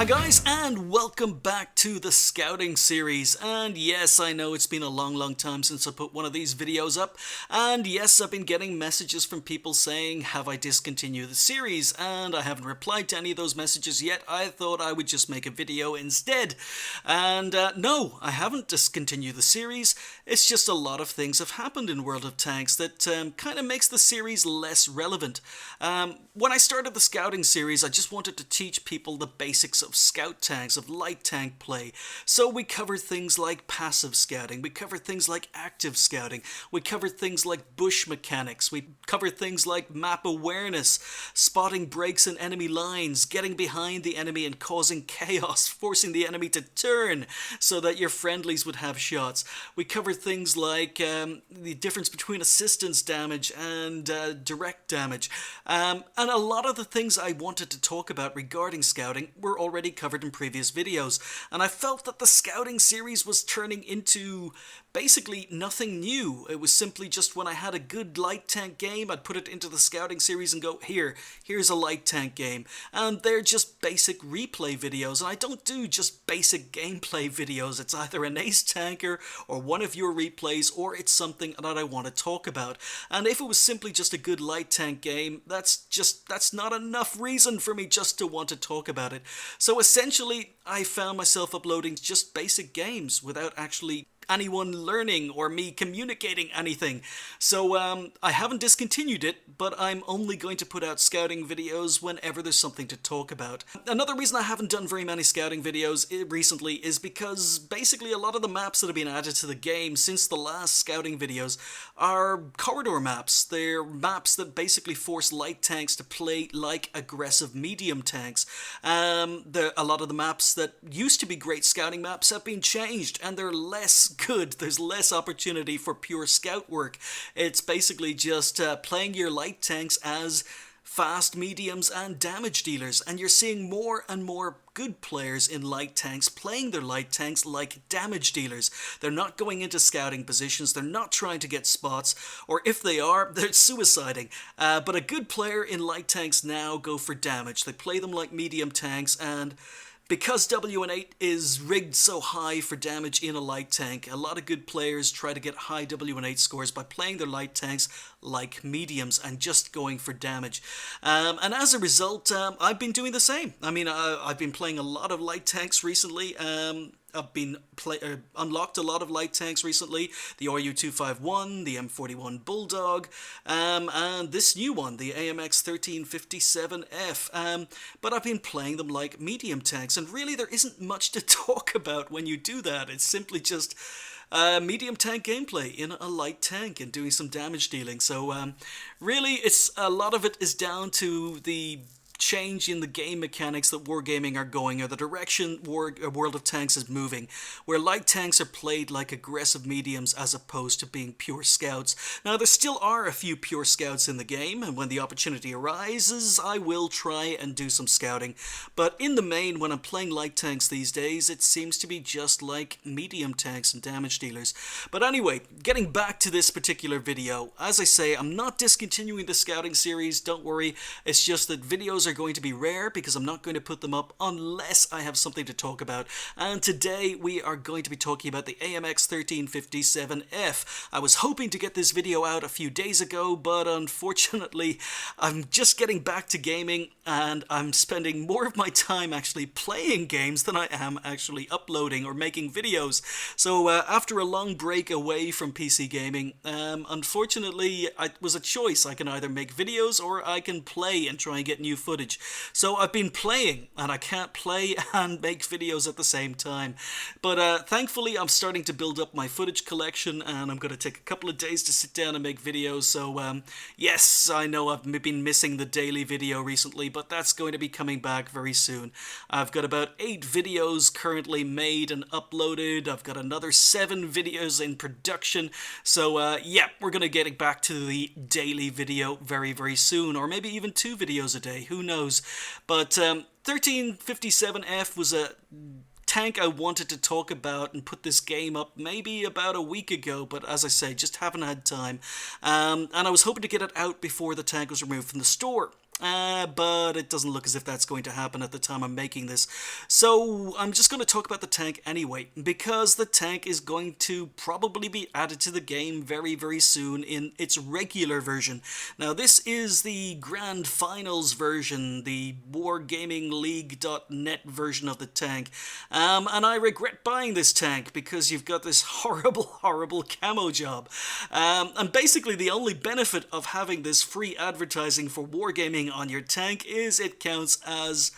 guys, and welcome back to the Scouting series. And yes, I know it's been a long time since I put one of these videos up, and yes, I've been getting messages from people saying, have I discontinued the series? And I haven't replied to any of those messages yet. I thought I would just make a video instead. And no, I haven't discontinued the series. It's just a lot of things have happened in World of Tanks that kind of makes the series less relevant. When I started the Scouting series, I just wanted to teach people the basics of scout tanks, of light tank play. So we covered things like passive scouting, we covered things like active scouting, we covered things like bush mechanics, we covered things like map awareness, spotting breaks in enemy lines, getting behind the enemy and causing chaos, forcing the enemy to turn so that your friendlies would have shots. We covered things like the difference between assistance damage and direct damage. And a lot of the things I wanted to talk about regarding scouting were already covered in previous videos, and I felt that the Scouting series was turning into basically nothing new. It was simply just when I had a good light tank game, I'd put it into the Scouting series and go, here's a light tank game. And they're just basic replay videos, and I don't do just basic gameplay videos. It's either an ace tanker or one of your replays, or it's something that I want to talk about. And if it was simply just a good light tank game, that's not enough reason for me just to want to talk about it. So essentially, I found myself uploading just basic games without actually anyone learning or me communicating anything. So I haven't discontinued it, but I'm only going to put out scouting videos whenever there's something to talk about. Another reason I haven't done very many scouting videos recently is because basically a lot of the maps that have been added to the game since the last scouting videos are corridor maps. They're maps that basically force light tanks to play like aggressive medium tanks. A lot of the maps that used to be great scouting maps have been changed, and they're less good. There's less opportunity for pure scout work. It's basically just playing your light tanks as fast mediums and damage dealers, and you're seeing more and more good players in light tanks playing their light tanks like damage dealers. They're not going into scouting positions, they're not trying to get spots, or if they are, they're suiciding. But a good player in light tanks now go for damage. They play them like medium tanks, and because WN8 is rigged so high for damage in a light tank, a lot of good players try to get high WN8 scores by playing their light tanks like mediums and just going for damage. And as a result, I've been doing the same. I mean, I've been playing a lot of light tanks recently. I've been unlocked a lot of light tanks recently, the RU-251, the M41 Bulldog, and this new one, the AMX 1357F, but I've been playing them like medium tanks, and really there isn't much to talk about when you do that. It's simply just medium tank gameplay in a light tank and doing some damage dealing. So really, it's a lot of it is down to the change in the game mechanics that wargaming are going, or the direction World of Tanks is moving, where light tanks are played like aggressive mediums as opposed to being pure scouts. Now, there still are a few pure scouts in the game, and when the opportunity arises, I will try and do some scouting. But in the main, when I'm playing light tanks these days, it seems to be just like medium tanks and damage dealers. But anyway, getting back to this particular video, as I say, I'm not discontinuing the scouting series, don't worry. It's just that videos are going to be rare because I'm not going to put them up unless I have something to talk about. And today we are going to be talking about the AMX 1357F. I was hoping to get this video out a few days ago, but unfortunately I'm just getting back to gaming, and I'm spending more of my time actually playing games than I am actually uploading or making videos. So after a long break away from PC gaming, unfortunately it was a choice. I can either make videos or I can play and try and get new footage. So I've been playing, and I can't play and make videos at the same time. But thankfully I'm starting to build up my footage collection, and I'm going to take a couple of days to sit down and make videos. So yes, I know I've been missing the daily video recently, but that's going to be coming back very soon. I've got about 8 videos currently made and uploaded. I've got another 7 videos in production. So yeah, we're going to get back to the daily video very soon, or maybe even 2 videos a day. Who knows? But 1357F was a tank I wanted to talk about and put this game up maybe about a week ago, but as I say, just haven't had time. And I was hoping to get it out before the tank was removed from the store. but it doesn't look as if that's going to happen at the time I'm making this. So I'm just going to talk about the tank anyway, because the tank is going to probably be added to the game very, very soon in its regular version. Now, this is the Grand Finals version, the WargamingLeague.net version of the tank. And I regret buying this tank because you've got this horrible camo job. And basically the only benefit of having this free advertising for Wargaming on your tank is it counts as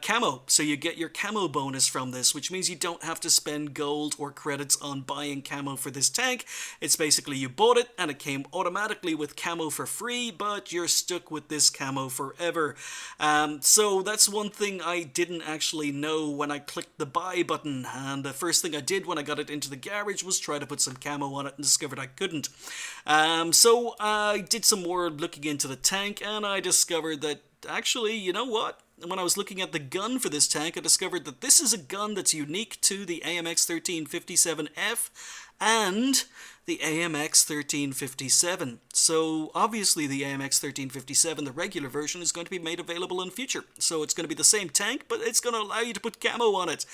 camo, so you get your camo bonus from this, which means you don't have to spend gold or credits on buying camo for this tank. It's basically you bought it and it came automatically with camo for free, but you're stuck with this camo forever. So that's one thing I didn't actually know when I clicked the buy button, and the first thing I did when I got it into the garage was try to put some camo on it and discovered I couldn't. So I did some more looking into the tank, and I discovered that actually, you know what? When I was looking at the gun for this tank, I discovered that this is a gun that's unique to the AMX 1357F and the AMX 1357. So obviously the AMX 1357, the regular version, is going to be made available in future. So it's going to be the same tank, but it's going to allow you to put camo on it,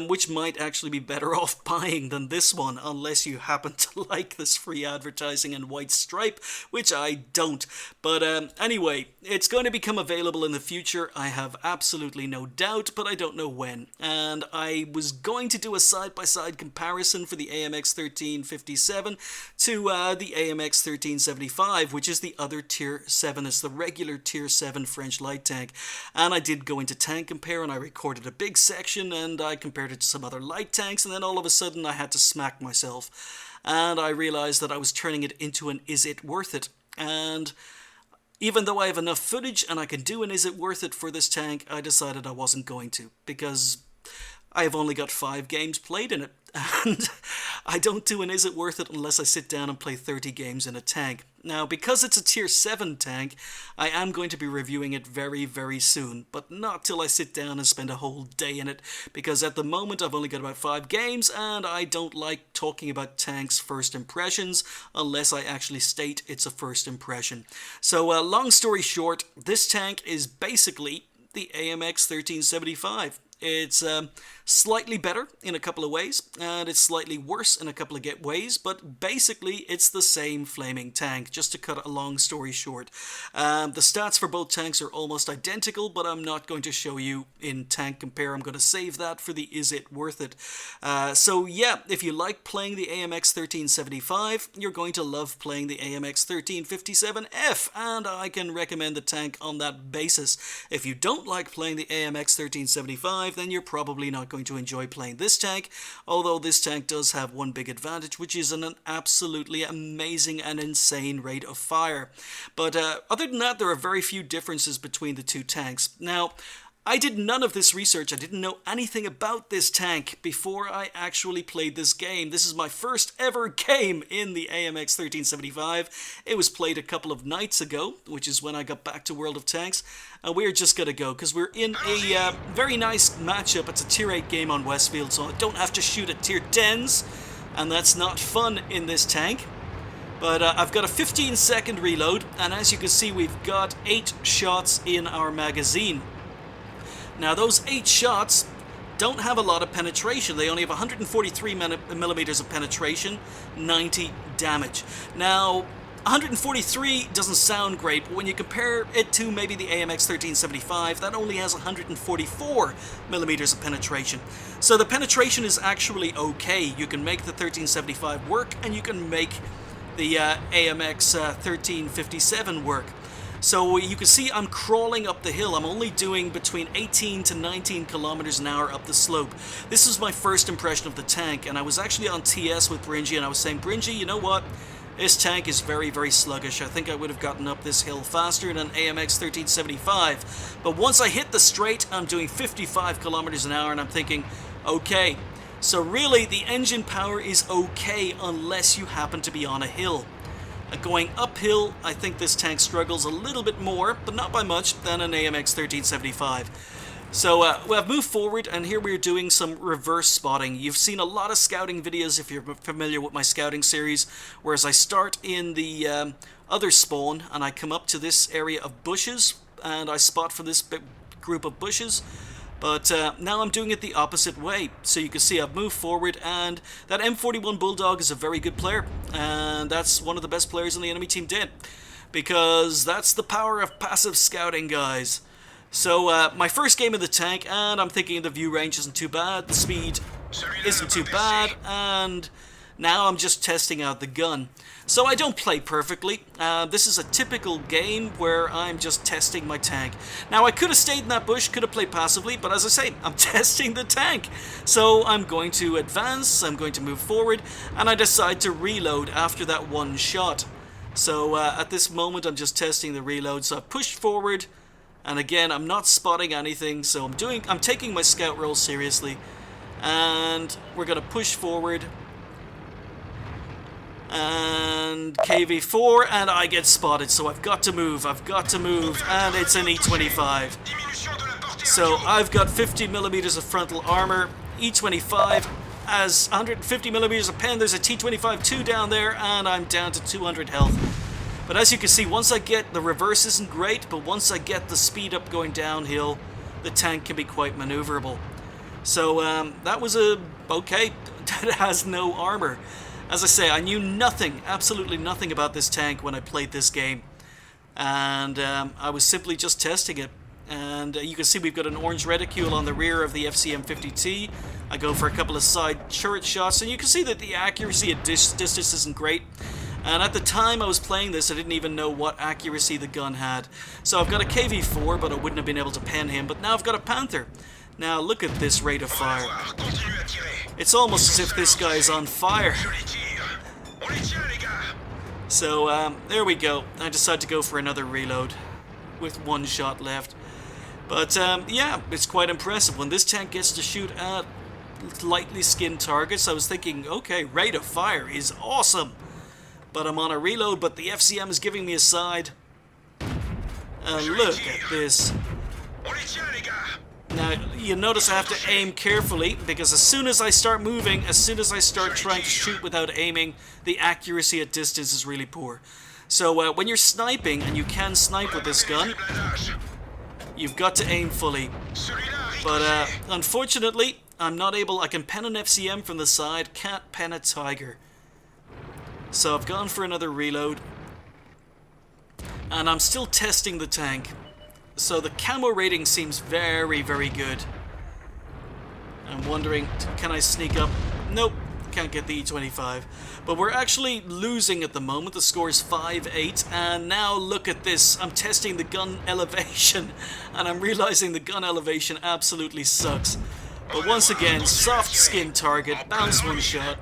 which might actually be better off buying than this one, unless you happen to like this free advertising and white stripe, which I don't. But anyway, it's going to become available in the future. I have absolutely no doubt, but I don't know when. And I was going to do a side-by-side comparison for the AMX 1357 to the AMX 1375, which is the other Tier 7. It's the regular Tier 7 French light tank. And I did go into Tank Compare and I recorded a big section and I compared it to some other light tanks, and then all of a sudden I had to smack myself. And I realized that I was turning it into an is it worth it? And even though I have enough footage and I can do an is it worth it for this tank, I decided I wasn't going to, because I have only got 5 games played in it, and I don't do an is it worth it unless I sit down and play 30 games in a tank. Now, because it's a Tier 7 tank, I am going to be reviewing it very, very soon, but not till I sit down and spend a whole day in it, because at the moment I've only got about 5 games, and I don't like talking about tanks' first impressions unless I actually state it's a first impression. So, long story short, this tank is basically the AMX 1375. It's slightly better in a couple of ways, and it's slightly worse in a couple of ways, but basically it's the same flaming tank, just to cut a long story short. The stats for both tanks are almost identical, but I'm not going to show you in Tank Compare. I'm going to save that for the Is It Worth It? So yeah, if you like playing the AMX 1375, you're going to love playing the AMX 1357F, and I can recommend the tank on that basis. If you don't like playing the AMX 1375, then you're probably not going to enjoy playing this tank, although this tank does have one big advantage, which is an absolutely amazing and insane rate of fire. But other than that, there are very few differences between the two tanks. Now, I did none of this research. I didn't know anything about this tank before I actually played this game. This is my first ever game in the AMX 1375. It was played a couple of nights ago, which is when I got back to World of Tanks. And we're just going to go, because we're in a very nice matchup. It's a Tier 8 game on Westfield, so I don't have to shoot at Tier 10s. And that's not fun in this tank. But I've got a 15-second reload, and as you can see, we've got 8 shots in our magazine. Now, those 8 shots don't have a lot of penetration. They only have 143 millimeters of penetration, 90 damage. Now, 143 doesn't sound great, but when you compare it to maybe the AMX 1375, that only has 144 millimeters of penetration. So the penetration is actually okay. You can make the 1375 work, and you can make the AMX 1357 work. So you can see I'm crawling up the hill. I'm only doing between 18 to 19 kilometers an hour up the slope. This is my first impression of the tank, and I was actually on TS with Bringy, and I was saying, Bringy, you know what? This tank is very, very sluggish. I think I would have gotten up this hill faster than an AMX 1375. But once I hit the straight, I'm doing 55 kilometers an hour, and I'm thinking, okay. So really, the engine power is okay unless you happen to be on a hill. Going uphill, I think this tank struggles a little bit more, but not by much, than an AMX 1375. So we have moved forward, and here we're doing some reverse spotting. You've seen a lot of scouting videos if you're familiar with my scouting series, whereas I start in the other spawn, and I come up to this area of bushes, and I spot from this group of bushes. But now I'm doing it the opposite way. So you can see I've moved forward, and that M41 Bulldog is a very good player, and that's one of the best players on the enemy team did, because that's the power of passive scouting, guys. So my first game of the tank, and I'm thinking the view range isn't too bad, the speed isn't too bad, and now I'm just testing out the gun. So I don't play perfectly. This is a typical game where I'm just testing my tank. Now I could have stayed in that bush, could have played passively, but as I say, I'm testing the tank. So I'm going to advance, I'm going to move forward, and I decide to reload after that one shot. So at this moment I'm just testing the reload, so I pushed forward. And again, I'm not spotting anything, so I'm taking my scout role seriously. And we're going to push forward. And KV4, and I get spotted, so I've got to move, and it's an E25. So I've got 50mm of frontal armor, E25 has 150mm of pen, there's a T25-2 down there, and I'm down to 200 health. But as you can see, once I get the reverse isn't great, but once I get the speed up going downhill, the tank can be quite maneuverable. So that was okay. It has no armor. As I say, I knew nothing, absolutely nothing about this tank when I played this game. And I was simply just testing it. And you can see we've got an orange reticule on the rear of the FCM50T. I go for a couple of side turret shots, and you can see that the accuracy at distance isn't great. And at the time I was playing this, I didn't even know what accuracy the gun had. So I've got a KV4, but I wouldn't have been able to pen him. But now I've got a Panther. Now look at this rate of fire. It's almost as if this guy's on fire. So there we go. I decided to go for another reload with one shot left. But yeah, it's quite impressive. When this tank gets to shoot at lightly skinned targets, I was thinking, okay, rate of fire is awesome. But I'm on a reload, but the FCM is giving me a side. Look at this. Now, you notice I have to aim carefully, because as soon as I start moving, as soon as I start trying to shoot without aiming, the accuracy at distance is really poor. So when you're sniping, and you can snipe with this gun, you've got to aim fully. But unfortunately, I'm not able. I can pen an FCM from the side, can't pen a Tiger. So I've gone for another reload, and I'm still testing the tank. So the camo rating seems very, very good. I'm wondering, can I sneak up? Nope, can't get the E25. But we're actually losing at the moment. The score is 5-8, and now look at this. I'm testing the gun elevation, and I'm realizing the gun elevation absolutely sucks. But once again, soft skin target, bounce one shot.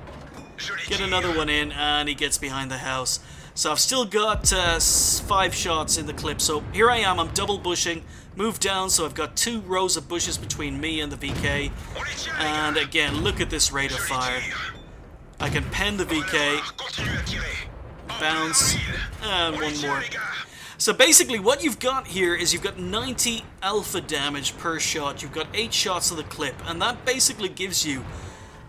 Get another one in, and he gets behind the house. So I've still got 5 shots in the clip. So here I am, I'm double bushing, move down, so I've got 2 rows of bushes between me and the VK. And again, look at this rate of fire. I can pen the VK, bounce, and one more. So basically what you've got here is you've got 90 alpha damage per shot. You've got 8 shots of the clip, and that basically gives you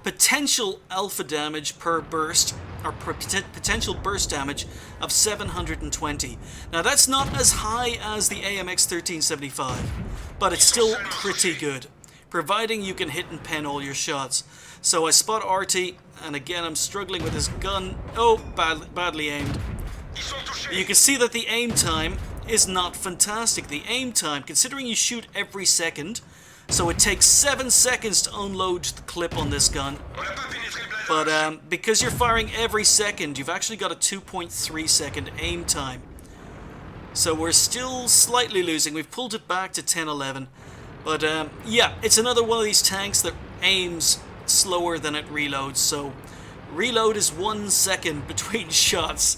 potential alpha damage per burst, or potential burst damage of 720. Now that's not as high as the AMX 1375, but it's still pretty good, providing you can hit and pen all your shots. So I spot RT, and again I'm struggling with his gun. Oh, badly aimed. You can see that the aim time is not fantastic. The aim time, considering you shoot every second, so it takes 7 seconds to unload the clip on this gun. But because you're firing every second, you've actually got a 2.3 second aim time. So we're still slightly losing. We've pulled it back to 10-11. But yeah, it's another one of these tanks that aims slower than it reloads. So reload is 1 second between shots.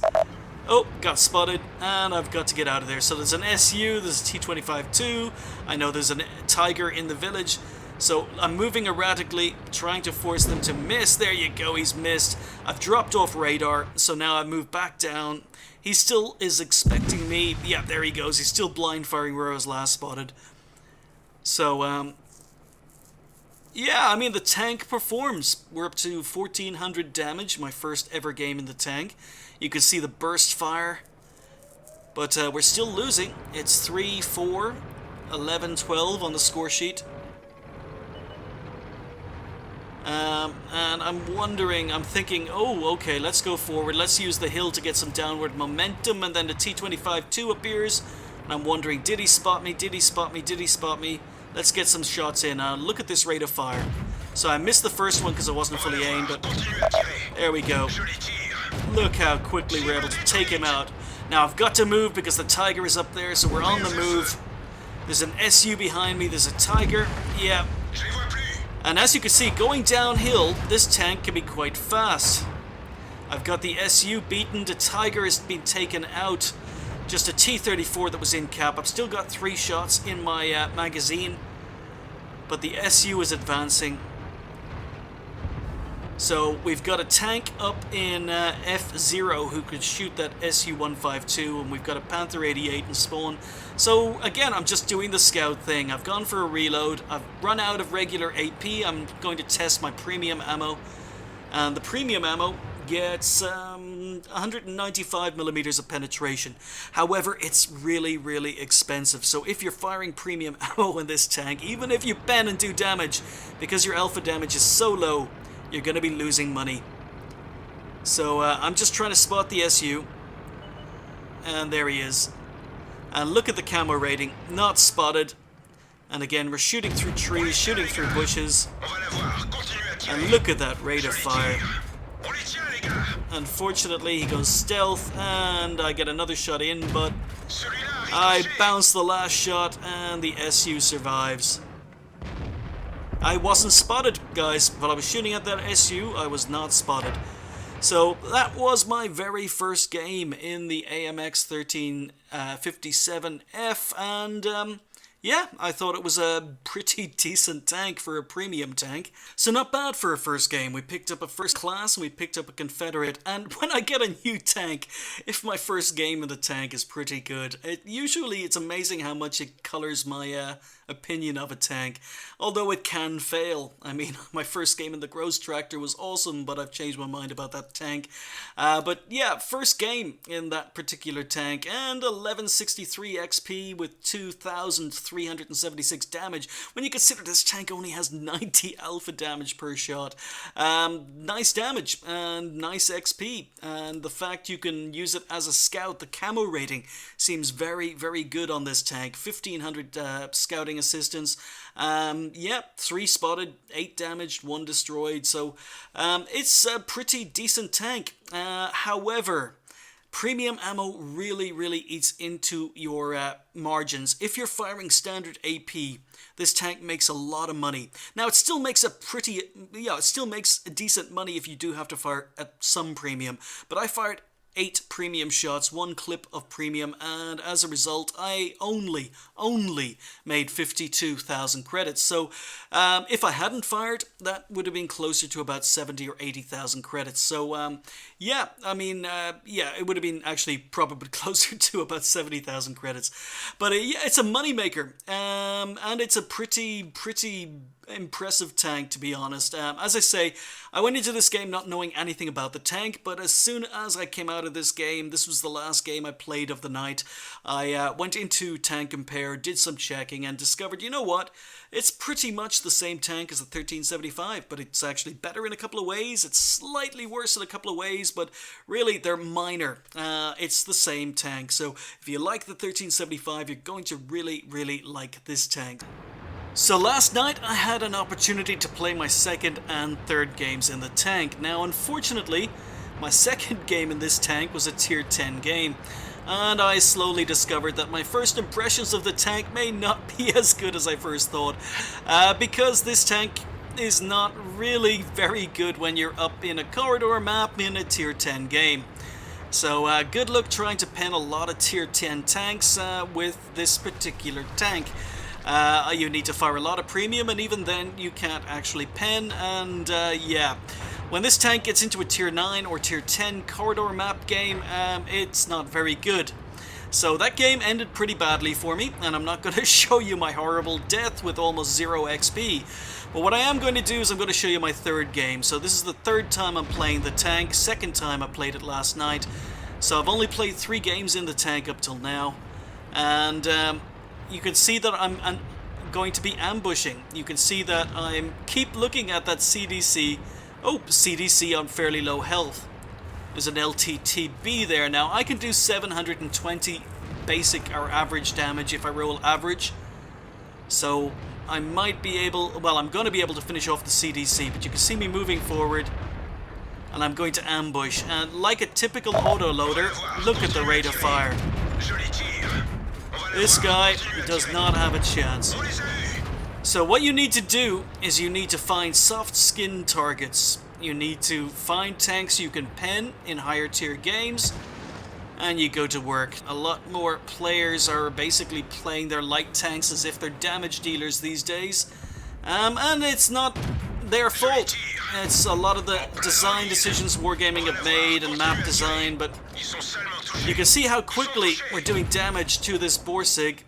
Oh, got spotted, and I've got to get out of there. So there's an SU, there's a T25-2, I know there's a Tiger in the village, so I'm moving erratically, trying to force them to miss. There you go, he's missed. I've dropped off radar, so now I move back down. He still is expecting me. Yeah, there he goes, he's still blind firing where I was last spotted. So, yeah, I mean, the tank performs. We're up to 1400 damage, my first ever game in the tank. You can see the burst fire. But we're still losing. It's 3, 4, 11, 12 on the score sheet. And I'm wondering, I'm thinking, oh, okay, let's go forward. Let's use the hill to get some downward momentum. And then the T-25-2 appears. And I'm wondering, did he spot me? Did he spot me? Did he spot me? Let's get some shots in. Look at this rate of fire. So I missed the first one because I wasn't fully aimed, but there we go. Look how quickly we're able to take him out. Now I've got to move because the Tiger is up there, so we're on the move. There's an SU behind me. There's a Tiger. Yeah. And as you can see, going downhill, this tank can be quite fast. I've got the SU beaten. The Tiger has been taken out. Just a T-34 that was in cap. I've still got 3 shots in my magazine. But the SU is advancing. So we've got a tank up in F0 who could shoot that SU-152, and we've got a Panther 88 in spawn. So again, I'm just doing the scout thing. I've gone for a reload. I've run out of regular AP. I'm going to test my premium ammo. And the premium ammo gets 195 millimeters of penetration. However, it's really, really expensive. So if you're firing premium ammo in this tank, even if you pen and do damage, because your alpha damage is so low, you're going to be losing money. So I'm just trying to spot the SU. And there he is. And look at the camo rating. Not spotted. And again, we're shooting through trees, shooting through bushes. And look at that rate of fire. Unfortunately, he goes stealth, and I get another shot in, but I bounce the last shot, and the SU survives. I wasn't spotted, guys. While I was shooting at that SU, I was not spotted. So that was my very first game in the AMX 1357F, and yeah, I thought it was a pretty decent tank for a premium tank. So not bad for a first game. We picked up a first class and we picked up a Confederate. And when I get a new tank, if my first game in the tank is pretty good, usually it's amazing how much it colors my opinion of a tank. Although it can fail. I mean, my first game in the Gross Tractor was awesome, but I've changed my mind about that tank. But yeah, first game in that particular tank, and 1163 XP with 2,376 damage. When you consider this tank only has 90 alpha damage per shot. Nice damage and nice XP. And the fact you can use it as a scout, the camo rating seems very, very good on this tank. 1,500 scouting assistance. Yeah, 3 spotted, 8 damaged, 1 destroyed. So it's a pretty decent tank. However, premium ammo really, really eats into your margins. If you're firing standard AP, this tank makes a lot of money. Now, it still makes it still makes decent money if you do have to fire at some premium. But I fired 8 premium shots, 1 clip of premium, and as a result, I only made 52,000 credits. So if I hadn't fired, that would have been closer to about 70 or 80,000 credits. So yeah, I mean, yeah, it would have been actually probably closer to about 70,000 credits. But yeah, it's a moneymaker, and it's a pretty impressive tank, to be honest. As I say, I went into this game not knowing anything about the tank, but as soon as I came out of this game, this was the last game I played of the night, I went into Tank Compare, did some checking, and discovered, you know what, it's pretty much the same tank as the 1375, but it's actually better in a couple of ways, it's slightly worse in a couple of ways, but really they're minor. It's the same tank, so if you like the 1375, you're going to really like this tank. So last night I had an opportunity to play my second and third games in the tank. Now unfortunately, my second game in this tank was a tier 10 game, and I slowly discovered that my first impressions of the tank may not be as good as I first thought, because this tank is not really very good when you're up in a corridor map in a tier 10 game. So good luck trying to pen a lot of tier 10 tanks with this particular tank. You need to fire a lot of premium, and even then you can't actually pen, and yeah. When this tank gets into a tier 9 or tier 10 corridor map game, it's not very good. So that game ended pretty badly for me, and I'm not going to show you my horrible death with almost 0 XP. But what I am going to do is I'm going to show you my third game. So this is the third time I'm playing the tank, second time I played it last night. So I've only played 3 games in the tank up till now. And you can see that I'm going to be ambushing. You can see that I keep looking at that CDC. Oh, CDC on fairly low health. There's an LTTB there. Now I can do 720 basic or average damage if I roll average. So I might be able, well, I'm going to be able to finish off the CDC, but you can see me moving forward and I'm going to ambush. And like a typical autoloader, look at the rate of fire. This guy does not have a chance. So what you need to do is you need to find soft skin targets. You need to find tanks you can pen in higher tier games, and you go to work. A lot more players are basically playing their light tanks as if they're damage dealers these days. And it's not their fault. It's a lot of the design decisions Wargaming have made and map design, but you can see how quickly we're doing damage to this Borsig.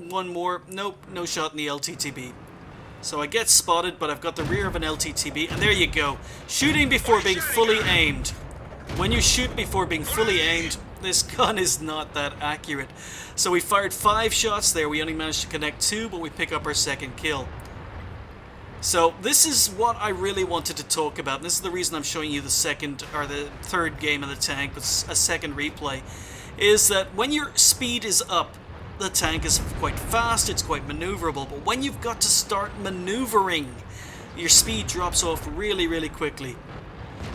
One more. Nope, no shot in the LTTB. So I get spotted, but I've got the rear of an LTTB, and there you go. Shooting before being fully aimed. When you shoot before being fully aimed, this gun is not that accurate. So we fired 5 shots there. We only managed to connect 2, but we pick up our second kill. So this is what I really wanted to talk about. And this is the reason I'm showing you the second or the third game of the tank with a second replay. Is that when your speed is up, the tank is quite fast, it's quite maneuverable, but when you've got to start maneuvering, your speed drops off really, really quickly.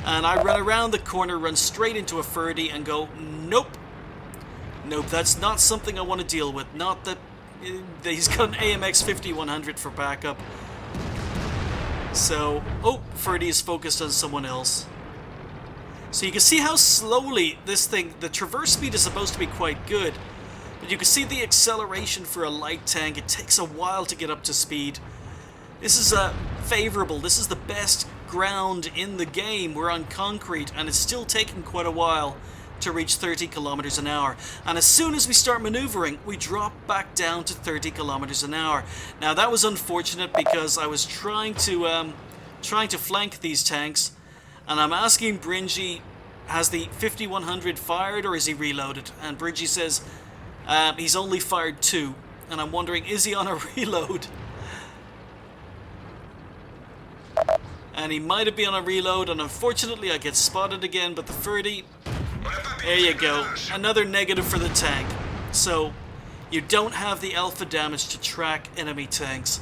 And I run around the corner, run straight into a Ferdy and go, nope. Nope, that's not something I want to deal with. Not that he's got an AMX 5100 for backup. So, oh, Ferdy is focused on someone else. So you can see how slowly this thing, the traverse speed is supposed to be quite good. But you can see the acceleration for a light tank. It takes a while to get up to speed. This is favorable. This is the best ground in the game. We're on concrete, and it's still taking quite a while to reach 30 kilometers an hour. And as soon as we start maneuvering, we drop back down to 30 kilometers an hour. Now that was unfortunate because I was trying to flank these tanks, and I'm asking Bringy, has the 5100 fired or is he reloaded? And Bringy says, he's only fired 2, and I'm wondering, is he on a reload? And he might have been on a reload, and unfortunately I get spotted again, but the Ferdy, there you go, another negative for the tank. So, you don't have the alpha damage to track enemy tanks.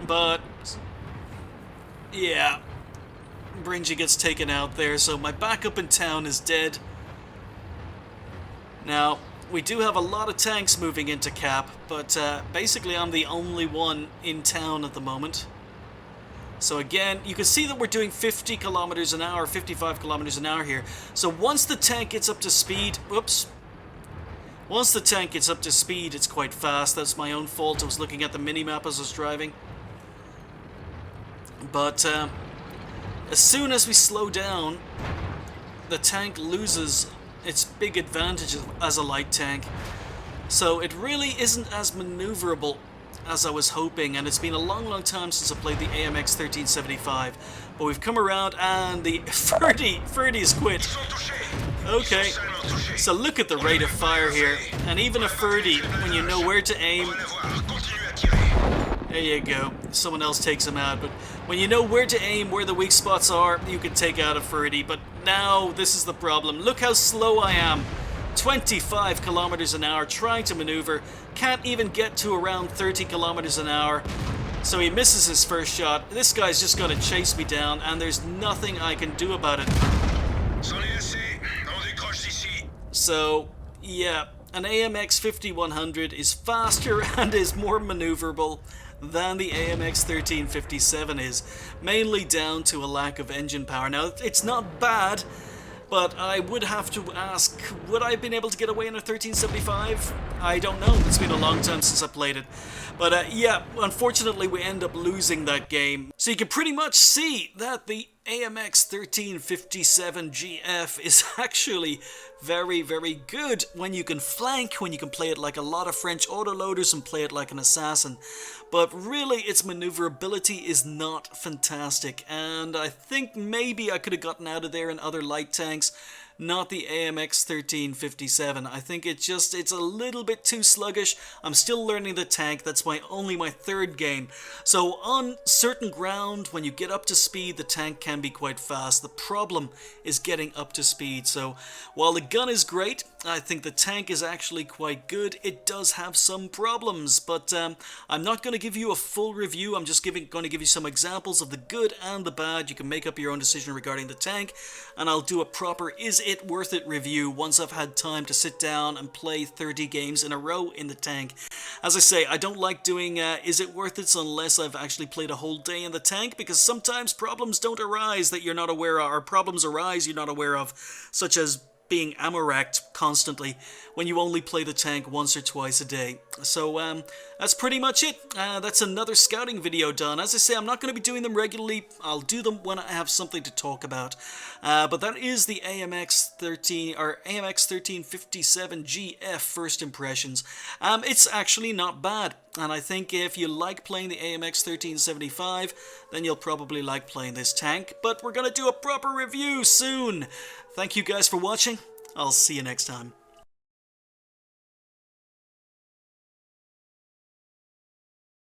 But, yeah, Bringy gets taken out there, so my backup in town is dead. Now, we do have a lot of tanks moving into cap, but basically I'm the only one in town at the moment. So again, you can see that we're doing 50 kilometers an hour, 55 kilometers an hour here. So once the tank gets up to speed, whoops. Once the tank gets up to speed, it's quite fast. That's my own fault. I was looking at the mini-map as I was driving. But as soon as we slow down, the tank loses its big advantage as a light tank. So it really isn't as maneuverable as I was hoping, and it's been a long time since I played the AMX 1375. But we've come around, and the Ferdy's quit. Okay, so look at the rate of fire here. And even a Ferdy, when you know where to aim, there you go, someone else takes him out. But when you know where to aim, where the weak spots are, you can take out a Ferdy. But now, this is the problem. Look how slow I am. 25 kilometers an hour trying to maneuver, can't even get to around 30 kilometers an hour. So he misses his first shot. This guy's just going to chase me down, and there's nothing I can do about it. So, yeah, an AMX 5100 is faster and is more maneuverable than the AMX 1357 is, mainly down to a lack of engine power. Now, it's not bad, but I would have to ask, would I have been able to get away in a 1375? I don't know. It's been a long time since I played it. But yeah, unfortunately we end up losing that game. So you can pretty much see that the AMX 1357GF is actually very, very good when you can flank, when you can play it like a lot of French autoloaders and play it like an assassin. But really, its maneuverability is not fantastic, and I think maybe I could have gotten out of there in other light tanks. Not the AMX 1357. I think it's a little bit too sluggish. I'm still learning the tank. That's only my third game. So on certain ground, when you get up to speed, the tank can be quite fast. The problem is getting up to speed. So while the gun is great, I think the tank is actually quite good. It does have some problems, but I'm not going to give you a full review. I'm just going to give you some examples of the good and the bad. You can make up your own decision regarding the tank, and I'll do a proper is it worth it review once I've had time to sit down and play 30 games in a row in the tank. As I say, I don't like doing is it worth it unless I've actually played a whole day in the tank, because sometimes problems don't arise that you're not aware of, or problems arise you're not aware of, such as being ammo racked constantly when you only play the tank once or twice a day. So that's pretty much it. That's another scouting video done. As I say, I'm not going to be doing them regularly. I'll do them when I have something to talk about. But that is the AMX 1357GF first impressions. It's actually not bad, and I think if you like playing the AMX 1375, then you'll probably like playing this tank. But we're going to do a proper review soon. Thank you guys for watching. I'll see you next time.